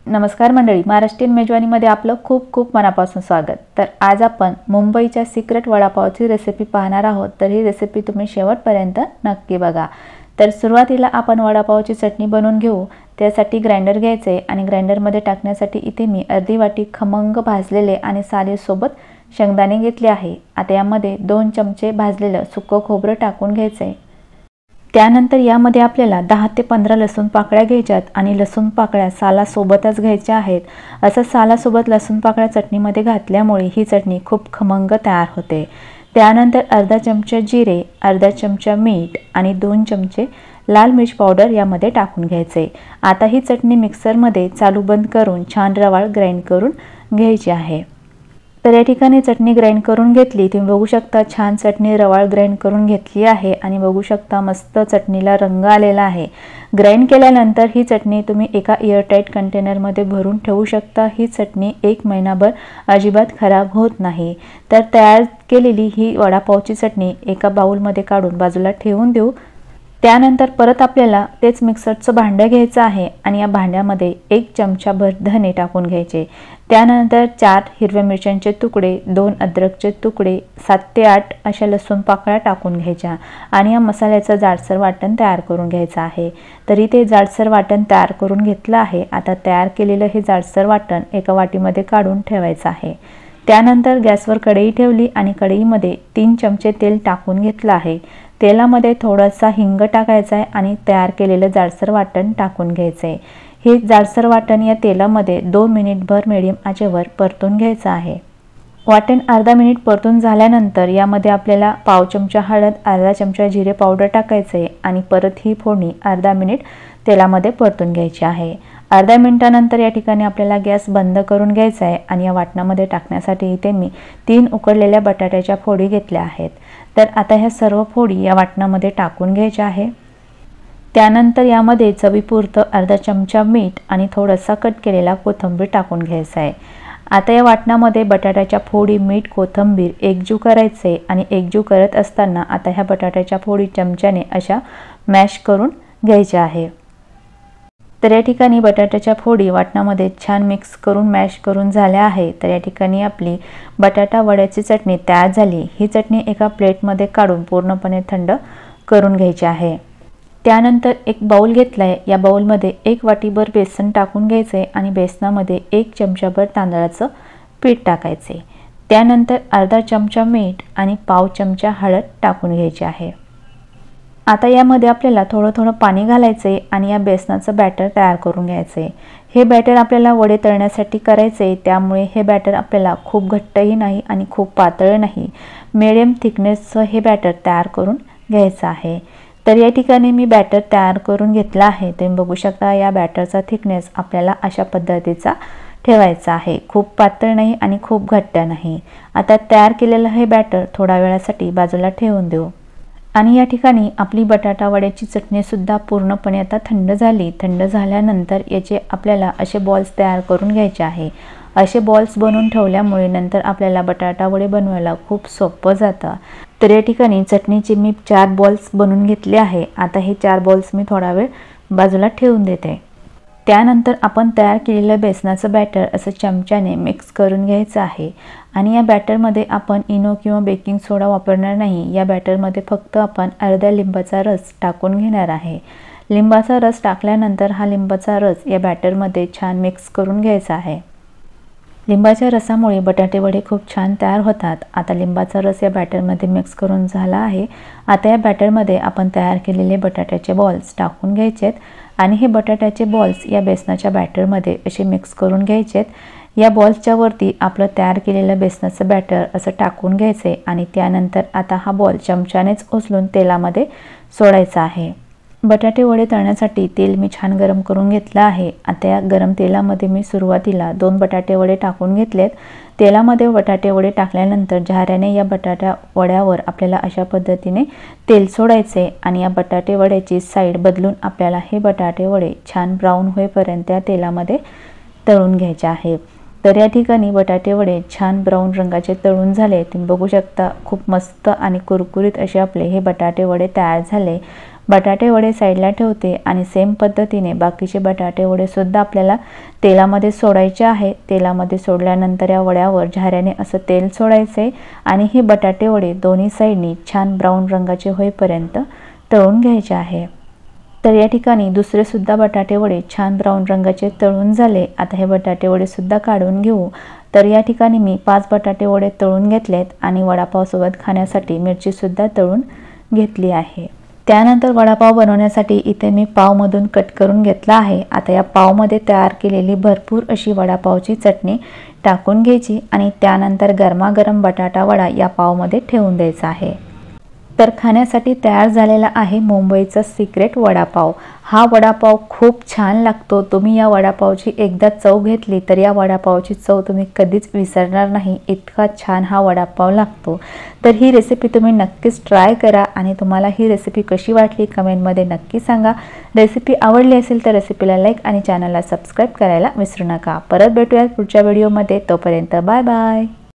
नमस्कार मंडळी, महाराष्ट्रीयन मेजवानीमध्ये आपलं खूप खूप मनापासून स्वागत। तर आज आपण मुंबईच्या सिक्रेट वडापावची रेसिपी पाहणार आहोत। तर ही रेसिपी तुम्ही शेवटपर्यंत नक्की बघा। तर सुरुवातीला आपण वडापावची चटणी बनवून घेऊ। त्यासाठी ग्राइंडर घ्यायचे आणि ग्राइंडरमध्ये टाकण्यासाठी इथे मी अर्धी वाटी खमंग भाजलेले आणि सालीसोबत शेंगदाणे घेतले आहे। आता यामध्ये 2 चमचे भाजलेलं सुकं खोबरं टाकून घ्यायचे। त्यानंतर यामध्ये आपल्याला 10 ते 15 लसूण पाकळ्या घ्यायच्यात आणि लसूण पाकळ्या सालासोबतच घ्यायच्या आहेत। असं सालासोबत लसूण पाकळ्या चटणीमध्ये घातल्यामुळे ही चटणी खूप खमंग तयार होते। त्यानंतर अर्धा चमचा जिरे, अर्धा चमचा मीठ आणि 2 चमचे लाल मिर्च पावडर यामध्ये टाकून घ्यायचे। आता ही चटणी मिक्सरमध्ये चालू बंद करून छान रवाळ ग्राइंड करून घ्यायची आहे। तर या ठिकाणी चटणी ग्राइंड करून घेतली। तुम्ही बघू शकता छान चटणी रवाळ ग्राइंड करून घेतली आहे आणि बघू शकता मस्त चटणीला रंग आलेला आहे। ग्राइंड केल्यानंतर ही चटणी तुम्ही एका एअरटाइट कंटेनरमध्ये भरून ठेवू शकता। ही चटणी 1 महिनाभर अजिबात खराब होत नाही। तर तयार केलेली ही वडापावची चटणी एका बाउलमध्ये काढून बाजूला ठेवून देऊ। त्यानंतर परत आपल्याला तेच मिक्सरचं भांडं घ्यायचं आहे आणि या भांड्यामध्ये 1 चमचाभर धने टाकून घ्यायचे। त्यानंतर 4 हिरव्या मिरच्यांचे तुकडे, 2 अद्रकचे तुकडे, 7 ते 8 अशा लसूण पाकळ्या टाकून घ्यायच्या आणि या मसाल्याचं जाडसर वाटण तयार करून घ्यायचं आहे। तरी ते जाडसर वाटण तयार करून घेतलं आहे। आता तयार केलेलं हे जाडसर वाटण एका वाटीमध्ये काढून ठेवायचं आहे। त्यानंतर गॅसवर कढई ठेवली आणि कढईमध्ये 3 चमचे तेल टाकून घेतलं आहे। तेलामध्ये थोडासा हिंग टाकायचा आहे आणि तयार केलेलं जाडसर वाटण टाकून घ्यायचं आहे। हे जाडसर वाटण या तेलामध्ये 2 मिनिटभर मीडियम आचेवर परतून घ्यायचं आहे। वाटण अर्धा मिनिट परतून झाल्यानंतर यामध्ये आपल्याला पाव चमचा हळद, अर्धा चमचा जिरे पावडर टाकायचं आहे आणि परत ही फोडणी अर्धा मिनिट तेलामध्ये परतून घ्यायची आहे। अर्ध्या मिनिटानंतर या ठिकाणी आपल्याला गॅस बंद करून घ्यायचा आहे आणि या वाटणामध्ये टाकण्यासाठी इथे मी 3 उकडलेल्या बटाट्याच्या फोडी घेतल्या आहेत। तर आता ह्या सर्व फोडी या वाटणामध्ये टाकून घ्यायच्या आहे। त्यानंतर यामध्ये चवीपुरतं अर्धा चमचा मीठ आणि थोडासा कट केलेला कोथिंबीर टाकून घ्यायचा आहे। आता या वाटणामध्ये बटाट्याच्या फोडी, मीठ, कोथिंबीर एकजीव करायचे आणि एकजीव करत असताना आता ह्या बटाट्याच्या फोडी चमच्याने अशा मॅश करून घ्यायच्या आहे। तर या ठिकाणी बटाट्याच्या फोडी वाटणामध्ये छान मिक्स करून मॅश करून झाल्या आहे। तर या ठिकाणी आपली बटाटा वड्याची चटणी तयार झाली। ही चटणी एका प्लेटमध्ये काढून पूर्णपणे थंड करून घ्यायची आहे। त्यानंतर एक बाउल घेतलाय। या बाउलमध्ये 1 वाटीभर बेसन टाकून घ्यायचे आणि बेसनामध्ये 1 चमचाभर तांदळाचं पीठ टाकायचे। त्यानंतर अर्धा चमचा मीठ आणि पाव चमचा हळद टाकून घ्यायची आहे। आता यामध्ये आपल्याला थोडं पाणी घालायचे आणि या बेसनाचं बॅटर तयार करून घ्यायचे। हे बॅटर आपल्याला वडे तळण्यासाठी करायचे, त्यामुळे हे बॅटर आपल्याला खूप घट्टही नाही आणि खूप पातळ नाही, मीडियम थिकनेसचं हे बॅटर तयार करून घ्यायचं आहे। तर या ठिकाणी मी बॅटर तयार करून घेतला आहे। तुम्ही बघू शकता या बॅटरचा थिकनेस आपल्याला अशा पद्धतीचा ठेवायचा आहे, खूप पातळ नाही आणि खूप घट्ट नाही। आता तयार केलेलं हे बॅटर थोड्या वेळासाठी बाजूला ठेवून देऊ आणि या ठिकाणी आपली बटाटा वड्याची चटणी सुद्धा पूर्णपणे आता थंड झाली। थंड झाल्यानंतर याचे आपल्याला असे बॉल्स तयार करून घ्यायचे आहे। असे बॉल्स बनवून ठेवल्यामुळे नंतर आपल्याला बटाटा वडे बनवायला खूप सोपं जातं। तर या ठिकाणी चटणीचे मी 4 बॉल्स बनवून घेतले आहे। आता हे 4 बॉल्स मी थोडा वेळ बाजूला ठेवून देते। त्यानंतर आपण तयार केलेलं बेसनाचं बॅटर असं चमच्याने मिक्स करून घ्यायचं आहे आणि या बॅटरमध्ये आपण इनो किंवा बेकिंग सोडा वापरणार नाही। या बॅटरमध्ये फक्त आपण अर्धा लिंबाचा रस टाकून घेणार आहे। लिंबाचा रस टाकल्यानंतर हा लिंबाचा रस या बॅटरमध्ये छान मिक्स करून घ्यायचा आहे। लिंबाच्या रसामुळे बटाटे वडे खूप छान तयार होतात। आता लिंबाचा रस या बॅटरमध्ये मिक्स करून झाला आहे। आता या बॅटरमध्ये आपण तयार केलेले बटाट्याचे बॉल्स टाकून घ्यायचेत आणि हे बटाट्याचे बॉल्स या बेसनाच्या बॅटरमध्ये असे मिक्स करून घ्यायचेत। या बॉल्सच्या वरती आपलं तयार केलेलं बेसनाचं बॅटर असं टाकून घ्यायचे आणि त्यानंतर आता हा बॉल चमच्यानेच उचलून तेलामध्ये सोडायचा आहे। बटाटे वडे तळण्यासाठी तेल मी छान गरम करून घेतलं आहे। आता या गरम तेलामध्ये मी सुरुवातीला 2 बटाटे वडे टाकून घेतलेत। तेलामध्ये बटाटे वडे टाकल्यानंतर झाऱ्याने या बटाटा वड्यावर आपल्याला अशा पद्धतीने तेल सोडायचे आणि या बटाटे वड्याची साईड बदलून आपल्याला हे बटाटे वडे छान ब्राऊन होईपर्यंत या तेलामध्ये तळून घ्यायचे आहे। तर या ठिकाणी बटाटे वडे छान ब्राऊन रंगाचे तळून झाले। तुम्ही बघू शकता खूप मस्त आणि कुरकुरीत असे आपले हे बटाटे वडे तयार झाले। बटाटे वडे साईडला ठेवते आणि सेम पद्धतीने बाकीचे बटाटे वडे सुद्धा आपल्याला तेलामध्ये सोडायचे आहे। तेलामध्ये सोडल्यानंतर या वड्यावर झाऱ्याने असं तेल सोडायचे आणि हे बटाटे वडे दोन्ही साईडनी छान ब्राऊन रंगाचे होईपर्यंत तळून घ्यायचे आहे। तर या ठिकाणी दुसरे सुद्धा बटाटे वडे छान ब्राऊन रंगाचे तळून झाले। आता हे बटाटे वडे सुद्धा काढून घेऊ। तर या ठिकाणी मी 5 बटाटे वडे तळून घेतलेत आणि वडापाव सोबत खाण्यासाठी मिरची सुद्धा तळून घेतली आहे। त्यानंतर वडापाव बनवण्यासाठी इथे मी पावमधून कट करून घेतला आहे। आता या पावमध्ये तयार केलेली भरपूर अशी वडापावची चटणी टाकून घ्यायची आणि त्यानंतर गरमागरम बटाटा वडा या पावमध्ये ठेवून द्यायचा आहे। तर खाण्यासाठी तयार झालेला आहे मुंबईचा सिक्रेट वडापाव। हा वडापाव खूप छान लागतो। तुम्ही या वडापावची एकदा चव घेतली तर या वडापावची चव तुम्ही कधीच विसरणार नाही, इतका छान हा वडापाव लागतो। तर ही रेसिपी तुम्ही नक्कीच ट्राय करा आणि तुम्हाला ही रेसिपी कशी वाटली कमेंटमध्ये नक्की सांगा। रेसिपी आवडली असेल तर रेसिपीला लाईक आणि चॅनलला सबस्क्राईब करायला विसरू नका। परत भेटूयात पुढच्या व्हिडिओमध्ये, तोपर्यंत बाय बाय।